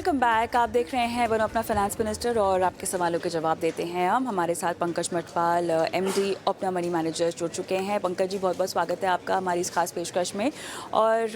Welcome back. आप देख रहे हैं वन अपना फाइनेंस मिनिस्टर और आपके सवालों के जवाब देते हैं हम। हमारे साथ पंकज मटवाल एमडी अपना मनी मैनेजर जुड़ चुके हैं। पंकज जी, बहुत बहुत स्वागत है आपका हमारी इस खास पेशकश में। और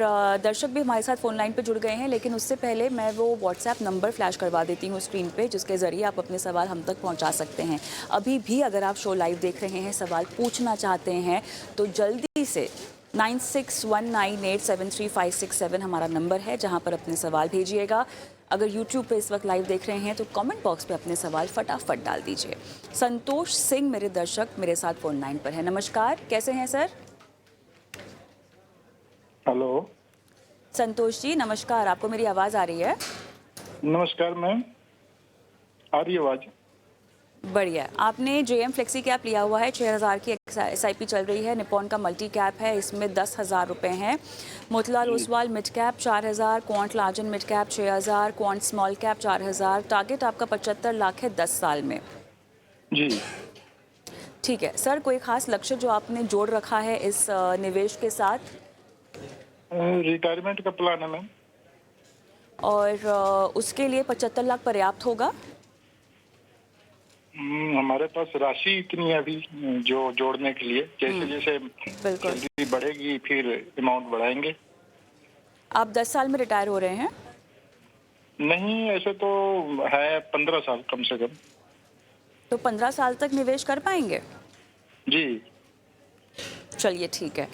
दर्शक भी हमारे साथ फ़ोन लाइन पर जुड़ गए हैं, लेकिन उससे पहले मैं वो व्हाट्सएप नंबर फ्लैश करवा देती हूँ स्क्रीन पर, जिसके ज़रिए आप अपने सवाल हम तक पहुँचा सकते हैं। अभी भी अगर आप शो लाइव देख रहे हैं, सवाल पूछना चाहते हैं तो जल्दी से 9619873567 हमारा नंबर है, जहां पर अपने सवाल भेजिएगा। अगर YouTube पे इस वक्त लाइव देख रहे हैं तो कमेंट बॉक्स पे अपने सवाल फटाफट डाल दीजिए। संतोष सिंह मेरे दर्शक मेरे साथ फोन लाइन पर है। नमस्कार, कैसे हैं सर? हेलो। संतोष जी नमस्कार, आपको मेरी आवाज़ आ रही है? नमस्कार मैम, आ रही आवाज? बढ़िया। आपने जेएम फ्लेक्सी कैप लिया हुआ है, 6000 की एसआईपी चल रही है। निपॉन का मल्टी कैप है, इसमें 10,000 रुपये हैं। Motilal Oswal mid cap 4000, quant लार्जन mid cap 6000, quant small cap 4000। Target आपका 75 लाख है 10 साल में। जी। ठीक है सर, कोई खास लक्ष्य जो आपने जोड़ रखा है इस निवेश के साथ? रिटायरमेंट का प्लान है मैम। और उसके लिए 75 लाख पर्याप्त होगा? हमारे पास राशि इतनी है अभी जो जोड़ने के लिए, जैसे जैसे बिल्कुल। सैलरी बढ़ेगी फिर अमाउंट बढ़ाएंगे। आप 10 साल में रिटायर हो रहे हैं? नहीं, ऐसे तो है 15 साल कम से कम। तो 15 साल तक निवेश कर पाएंगे? जी। चलिए ठीक है।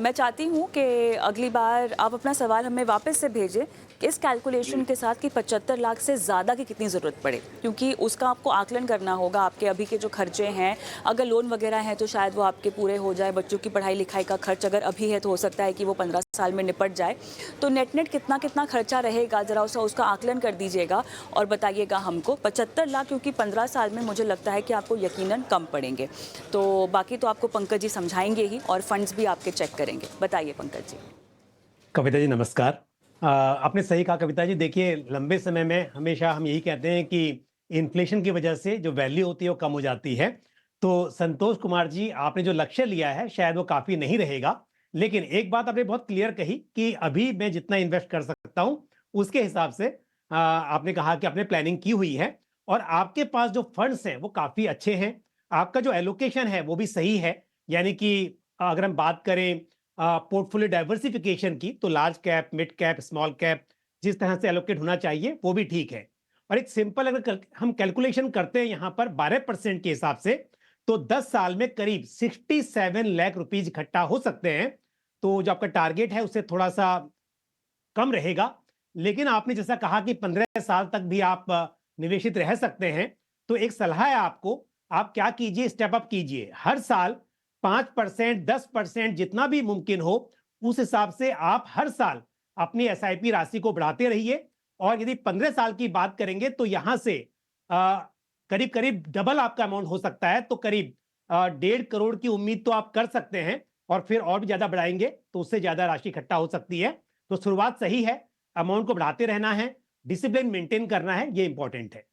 मैं चाहती हूँ कि अगली बार आप अपना सवाल हमें वापस से भेजें इस कैलकुलेशन के साथ कि 75 लाख से ज़्यादा की कितनी ज़रूरत पड़े, क्योंकि उसका आपको आकलन करना होगा। आपके अभी के जो खर्चे हैं, अगर लोन वगैरह हैं तो शायद वो आपके पूरे हो जाए। बच्चों की पढ़ाई लिखाई का खर्च अगर अभी है तो हो सकता है कि वो 15 साल में निपट जाए। तो नेट नेट कितना कितना खर्चा रहेगा, ज़रा उसका आकलन कर दीजिएगा और बताइएगा हमको। 75 लाख क्योंकि 15 साल में मुझे लगता है कि आपको यकीनन कम पड़ेंगे। तो बाकी तो आपको पंकज जी समझाएंगे ही और फंड्स भी आपके चेक करेंगे। बताइए पंकज जी। कविता जी नमस्कार। आपने सही कहा कविता जी। देखिए, लंबे समय में हमेशा हम यही कहते हैं कि इन्फ्लेशन की वजह से जो वैल्यू होती है वो कम हो जाती है। तो संतोष कुमार जी, आपने जो लक्ष्य लिया है शायद वो काफी नहीं रहेगा, लेकिन एक बात आपने बहुत क्लियर कही कि अभी मैं जितना इन्वेस्ट कर सकता हूं उसके हिसाब से आपने कहा कि आपने प्लानिंग की हुई है और आपके पास जो फंड्स हैं वो काफी अच्छे हैं। आपका जो एलोकेशन है वो भी सही है, यानी कि अगर हम बात करें पोर्टफोलियो डाइवर्सिफिकेशन की, तो large cap, mid cap, small cap जिस तरह से एलोकेट होना चाहिए वो भी ठीक है। और एक सिंपल अगर हम कैलकुलेशन करते हैं यहाँ पर 12% के हिसाब से, तो 10 साल में करीब 67 लाख रुपीज इकट्ठा हो सकते हैं। तो जो आपका टारगेट है उससे थोड़ा सा कम रहेगा, लेकिन आपने जैसा कहा कि 15 साल तक भी आप निवेशित रह सकते हैं। तो एक सलाह है आपको, आप क्या कीजिए, स्टेप अप कीजिए। हर साल 5%, 10% जितना भी मुमकिन हो उस हिसाब से आप हर साल अपनी एसआईपी राशि को बढ़ाते रहिए। और यदि 15 साल की बात करेंगे तो यहां से करीब करीब डबल आपका अमाउंट हो सकता है। तो करीब 1.5 करोड़ की उम्मीद तो आप कर सकते हैं, और फिर और भी ज्यादा बढ़ाएंगे तो उससे ज्यादा राशि इकट्ठा हो सकती है। तो शुरुआत सही है, अमाउंट को बढ़ाते रहना है, डिसिप्लिन मेंटेन करना है, ये इंपॉर्टेंट है।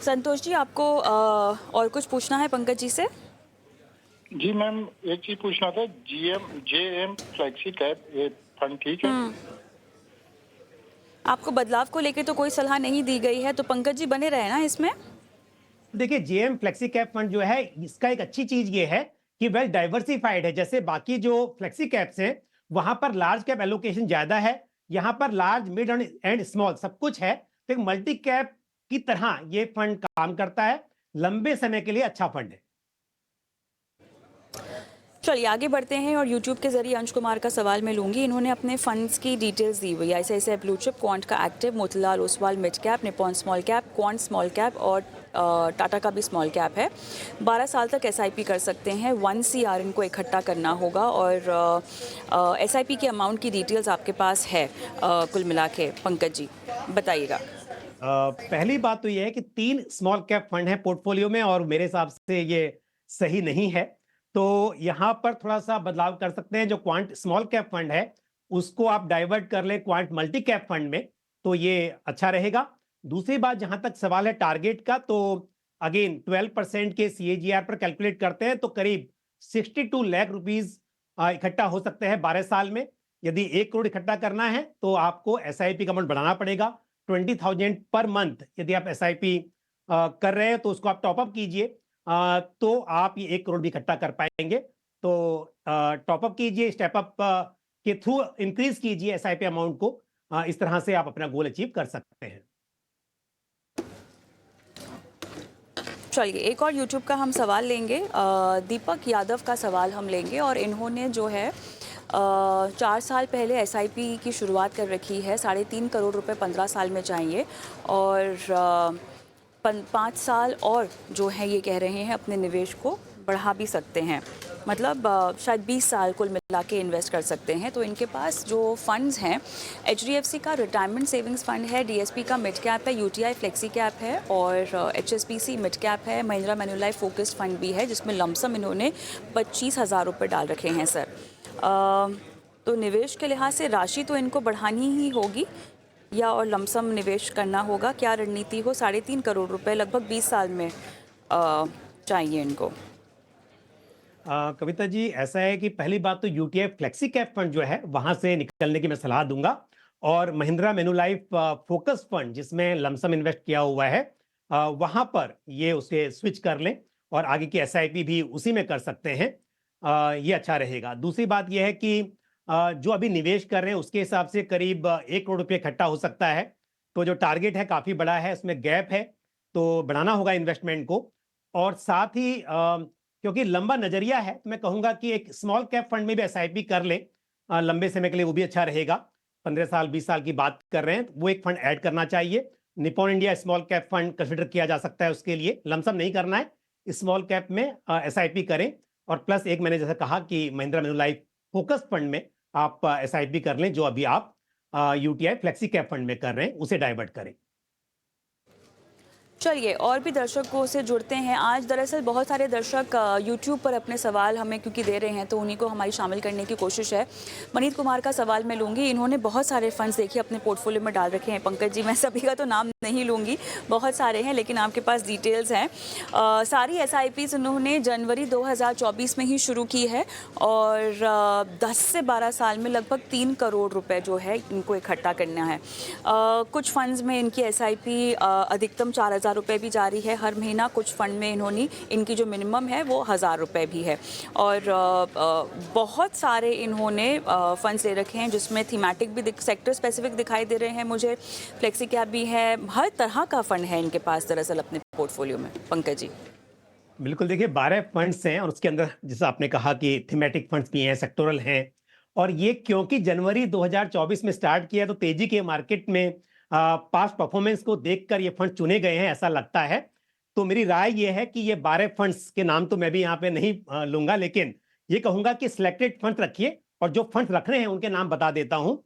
संतोष जी, आपको और कुछ पूछना है पंकज जी से? जी मैम, एक चीज पूछना था। जेएम फ्लेक्सी कैप ये फंड ठीक है? आपको बदलाव को लेके तो कोई सलाह नहीं दी गई है, तो पंकज जी बने रहे ना इसमें। देखिए, जेएम फ्लेक्सी कैप फंड जो है इसका एक अच्छी चीज ये है कि वेल डाइवर्सिफाइड है। जैसे बाकी जो फ्लेक्सी कैप्स हैं वहां पर लार्ज कैप एलोकेशन ज्यादा है, यहाँ पर लार्ज, मिड एंड स्मॉल सब कुछ है। तो एक मल्टी कैप की तरह ये फंड काम करता है, लंबे समय के लिए अच्छा फंड है। चलिए आगे बढ़ते हैं और YouTube के जरिए अंश कुमार का सवाल मैं लूंगी। इन्होंने अपने फंड्स की डिटेल्स दी हुई है। ऐसे ब्लू चिप, क्वांट का active, Motilal Oswal mid cap, Nippon small cap, quant small cap और टाटा का भी स्मॉल कैप है। 12 साल तक एसआईपी कर सकते हैं। 1 CR इनको इकट्ठा करना होगा और एसआईपी के अमाउंट की डिटेल्स आपके पास है कुल मिला के। पंकज जी बताइएगा। पहली बात तो यह है कि 3 स्मॉल कैप फंड है पोर्टफोलियो में और मेरे हिसाब से ये सही नहीं है। तो यहां पर थोड़ा सा बदलाव कर सकते हैं। जो क्वांट स्मॉल कैप फंड है उसको आप डाइवर्ट कर ले क्वांट मल्टी कैप फंड में, तो ये अच्छा रहेगा। दूसरी बात, जहां तक सवाल है टारगेट का, तो अगेन 12% के सीएजीआर पर कैलकुलेट करते हैं तो करीब 62 लाख रुपीज इकट्ठा हो सकते हैं 12 साल में। यदि 1 करोड़ इकट्ठा करना है तो आपको एसआईपी का अमाउंट बढ़ाना पड़ेगा 20,000 पर मंथ। यदि आप एसआईपी कर रहे हैं तो उसको आप टॉपअप कीजिए, तो आप ये 1 करोड़ भी इकट्ठा कर पाएंगे। तो टॉपअप कीजिए, स्टेपअप के थ्रू इंक्रीज कीजिए एसआईपी अमाउंट को। इस तरह से आप अपना गोल अचीव कर सकते हैं। चलिए एक और यूट्यूब का हम सवाल लेंगे। दीपक यादव का सवाल हम लेंगे और इन्होंने जो है 4 साल पहले एसआईपी की शुरुआत कर रखी है। 3.5 करोड़ रुपए 15 साल में चाहिए और 5 साल और जो है ये कह रहे हैं अपने निवेश को बढ़ा भी सकते हैं, मतलब शायद 20 साल कुल मिला के इन्वेस्ट कर सकते हैं। तो इनके पास जो फंड्स हैं, एचडीएफसी का रिटायरमेंट सेविंग्स फंड है, डीएसपी का मिड कैप है, यूटीआई फ्लेक्सी कैप है और एचएसबीसी मिड कैप है, महिंद्रा मैन्युलाइफ फोकस्ड फंड भी है जिसमें लमसम इन्होंने 25,000 रुपये डाल रखे हैं सर। तो निवेश के लिहाज से राशि तो इनको बढ़ानी ही होगी या और लमसम निवेश करना होगा, क्या रणनीति हो? 3.5 करोड़ रुपए लगभग 20 साल में चाहिए इनको। कविता जी, ऐसा है कि पहली बात तो यूटीआई फ्लेक्सी कैप फंड जो है वहां से निकलने की मैं सलाह दूंगा, और महिंद्रा मैन्युलाइफ फोकस फंड जिसमें लमसम इन्वेस्ट किया हुआ है वहां पर ये उसे स्विच कर लें और आगे की एसआईपी भी उसी में कर सकते हैं। ये अच्छा रहेगा। दूसरी बात यह है कि जो अभी निवेश कर रहे हैं उसके हिसाब से करीब 1 करोड़ रुपये इकट्ठा हो सकता है। तो जो टारगेट है काफी बड़ा है, उसमें गैप है, तो बढ़ाना होगा इन्वेस्टमेंट को। और साथ ही क्योंकि लंबा नजरिया है तो मैं कहूंगा कि एक स्मॉल कैप फंड में भी एसआईपी कर ले लंबे समय के लिए, वो भी अच्छा रहेगा। 15 साल 20 साल की बात कर रहे हैं तो वो एक फंड ऐड करना चाहिए। Nippon India small cap fund consider किया जा सकता है, उसके लिए लमसम नहीं करना है, स्मॉल कैप में एसआईपी करें। और प्लस एक मैंने जैसे कहा कि महिंद्रा मैन्युलाइफ फोकस फंड में आप एसआईपी कर लें, जो अभी आप यूटीआई फ्लेक्सी कैप फंड में कर रहे हैं उसे डाइवर्ट करें। चलिए और भी दर्शकों से जुड़ते हैं। आज दरअसल बहुत सारे दर्शक यूट्यूब पर अपने सवाल हमें क्योंकि दे रहे हैं तो उन्हीं को हमारी शामिल करने की कोशिश है। मनीत कुमार का सवाल मैं लूँगी। इन्होंने बहुत सारे फंड्स देखिए अपने पोर्टफोलियो में डाल रखे हैं। पंकज जी, मैं सभी का तो नाम नहीं लूँगी, बहुत सारे हैं, लेकिन आपके पास डिटेल्स हैं। सारी एसआईपीज़ उन्होंने जनवरी 2024 में ही शुरू की है और 10 से 12 साल में लगभग 3 करोड़ रुपए जो है इनको इकट्ठा करना है। कुछ फंड्स में इनकी एसआईपी अधिकतम 4,000 रुपए भी जारी है हर महीना। कुछ फंड में इन्होंने इनकी जो मिनिमम है वो 1,000 रुपए भी है और बहुत सारे इन्होंने फंड्स ले रखे हैं जिसमें थीमेटिक भी सेक्टर स्पेसिफिक दिखाई दे रहे हैं मुझे, फ्लेक्सी कैप भी है, हर तरह का फंड है इनके पास दरअसल अपने पोर्टफोलियो में। पंकज जी। बिल्कुल, देखिए 12 फंड्स हैं और उसके अंदर जैसा आपने कहा कि थीमेटिक फंड्स भी हैं, सेक्टोरल हैं, और ये क्योंकि जनवरी 2024 में स्टार्ट किया तो तेजी के मार्केट में पास्ट परफॉर्मेंस को देखकर ये फंड चुने गए हैं ऐसा लगता है। तो मेरी राय ये है कि ये 12 फंड्स के नाम तो मैं भी यहाँ पे नहीं लूंगा, लेकिन ये कहूंगा कि सिलेक्टेड फंड रखिए, और जो फंड रख रहे हैं उनके नाम बता देता हूं।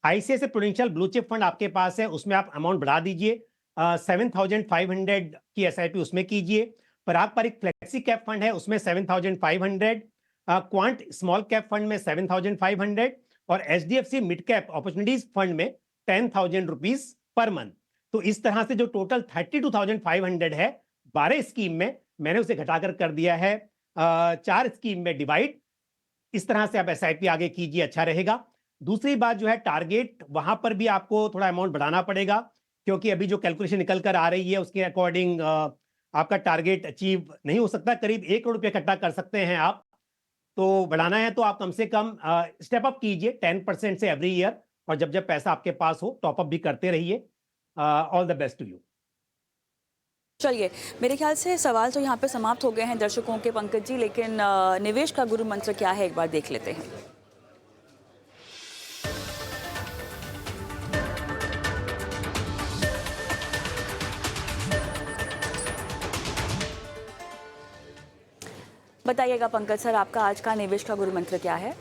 ICICI prudential blue chip fund आपके पास है, उसमें आप अमाउंट बढ़ा दीजिए, 7,500 की एसआईपी उसमें कीजिए। पारंपरिक फ्लेक्सी कैप फंड है उसमें 7,500, क्वांट स्मॉल कैप फंड में 7,500 और HDFC mid cap opportunities fund में 10,000 रुपीज पर मंथ। तो इस तरह से जो टोटल 32,500 है 12 स्कीम में, मैंने उसे घटाकर कर दिया है 4 स्कीम में डिवाइड। इस तरह से आप एसआईपी आगे कीजिए, अच्छा रहेगा। दूसरी बात जो है टारगेट, वहां पर भी आपको थोड़ा अमाउंट बढ़ाना पड़ेगा, क्योंकि अभी जो कैलकुलेशन निकल कर आ रही है उसके अकॉर्डिंग आपका टारगेट अचीव नहीं हो सकता। करीब 1 करोड़ रुपये इकट्ठा कर सकते हैं आप, तो बढ़ाना है तो आप कम से कम स्टेप अप कीजिए 10% से एवरी ईयर, और जब जब पैसा आपके पास हो टॉप अप भी करते रहिए। All the best to you. चलिए, मेरे ख्याल से सवाल तो यहाँ पे समाप्त हो गए हैं दर्शकों के पंकज जी, लेकिन निवेश का गुरु मंत्र क्या है एक बार देख लेते हैं। बताइएगा पंकज सर, आपका आज का निवेश का गुरु मंत्र क्या है?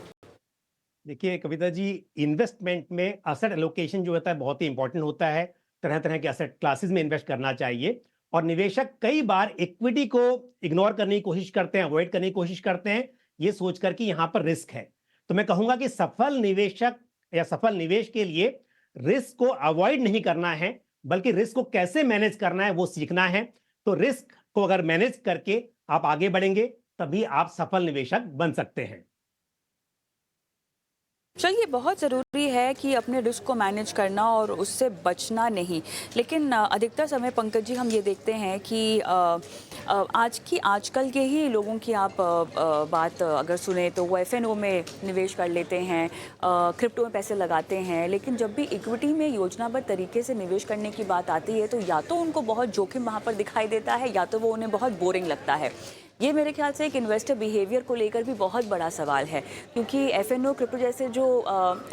देखिए कविता जी, इन्वेस्टमेंट में एसेट एलोकेशन जो होता है बहुत ही इंपॉर्टेंट होता है। तरह तरह के एसेट क्लासेस में इन्वेस्ट करना चाहिए, और निवेशक कई बार इक्विटी को इग्नोर करने की कोशिश करते हैं, अवॉइड करने की कोशिश करते हैं, ये सोचकर कि यहाँ पर रिस्क है। तो मैं कहूंगा कि सफल निवेशक या सफल निवेश के लिए रिस्क को अवॉइड नहीं करना है, बल्कि रिस्क को कैसे मैनेज करना है वो सीखना है। तो रिस्क को अगर मैनेज करके आप आगे बढ़ेंगे तभी आप सफल निवेशक बन सकते हैं। चलिए, बहुत ज़रूरी है कि अपने रिस्क को मैनेज करना और उससे बचना नहीं। लेकिन अधिकतर समय पंकज जी हम ये देखते हैं कि आजकल के ही लोगों की आप बात अगर सुने तो वो एफएनओ में निवेश कर लेते हैं, क्रिप्टो में पैसे लगाते हैं। लेकिन जब भी इक्विटी में योजनाबद्ध तरीके से निवेश करने की बात आती है तो या तो उनको बहुत जोखिम वहाँ पर दिखाई देता है या तो वो उन्हें बहुत बोरिंग लगता है। ये मेरे ख्याल से एक इन्वेस्टर बिहेवियर को लेकर भी बहुत बड़ा सवाल है, क्योंकि एफएनओ क्रिप्टो जैसे जो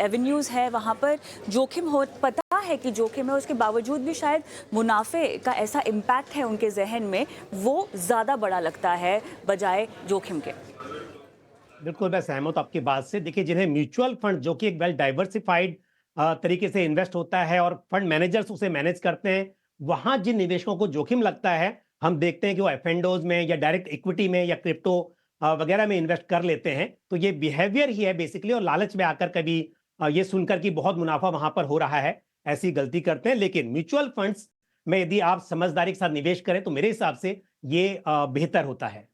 एवेन्यूज़ है वहाँ पर जोखिम हो, पता है कि जोखिम है, उसके बावजूद भी शायद मुनाफे का ऐसा इम्पैक्ट है उनके जहन में, वो ज़्यादा बड़ा लगता है बजाय जोखिम के। बिल्कुल मैं सहमत हूं आपकी बात से। देखिए, जिन्हें म्यूचुअल फंड जो कि एक वेल डाइवर्सिफाइड तरीके से इन्वेस्ट होता है और फंड मैनेजर्स उसे मैनेज करते हैं, वहां जिन निवेशकों को जोखिम लगता है, हम देखते हैं कि वो एफएनडोज में या डायरेक्ट इक्विटी में या क्रिप्टो वगैरह में इन्वेस्ट कर लेते हैं। तो ये बिहेवियर ही है बेसिकली, और लालच में आकर कभी ये सुनकर कि बहुत मुनाफा वहां पर हो रहा है, ऐसी गलती करते हैं। लेकिन म्यूचुअल फंड्स में यदि आप समझदारी के साथ निवेश करें तो मेरे हिसाब से ये बेहतर होता है।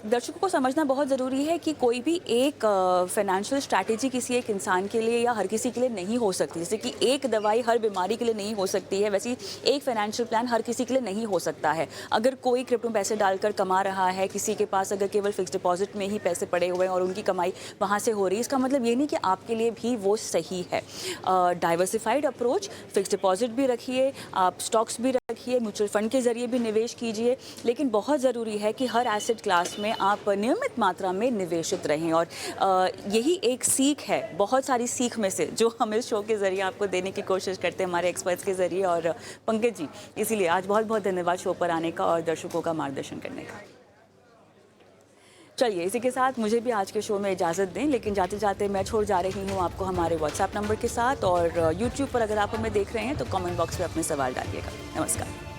दर्शकों को समझना बहुत ज़रूरी है कि कोई भी एक फाइनेंशियल स्ट्रैटेजी किसी एक इंसान के लिए या हर किसी के लिए नहीं हो सकती। जैसे कि एक दवाई हर बीमारी के लिए नहीं हो सकती है, वैसे ही एक फाइनेंशियल प्लान हर किसी के लिए नहीं हो सकता है। अगर कोई क्रिप्टो में पैसे डालकर कमा रहा है, किसी के पास अगर केवल फिक्स डिपॉजिट में ही पैसे पड़े हुए हैं और उनकी कमाई वहाँ से हो रही है, इसका मतलब ये नहीं कि आपके लिए भी वो सही है। डाइवर्सिफाइड अप्रोच, फिक्स डिपॉजिट भी रखिए, आप स्टॉक्स भी रखिए, म्यूचुअल फंड के जरिए भी निवेश कीजिए, लेकिन बहुत ज़रूरी है कि हर एसेट क्लास में आप नियमित मात्रा में निवेशित रहें। और यही एक सीख है बहुत सारी सीख में से जो हम इस शो के जरिए आपको देने की कोशिश करते हैं हमारे एक्सपर्ट्स के जरिए। और पंकज जी, इसीलिए आज बहुत बहुत धन्यवाद शो पर आने का और दर्शकों का मार्गदर्शन करने का। चलिए, इसी के साथ मुझे भी आज के शो में इजाज़त दें, लेकिन जाते जाते मैं छोड़ जा रही हूँ आपको हमारे व्हाट्सएप नंबर के साथ, और यूट्यूब पर अगर आप हमें देख रहे हैं तो कमेंट बॉक्स में अपने सवाल डालिएगा। नमस्कार।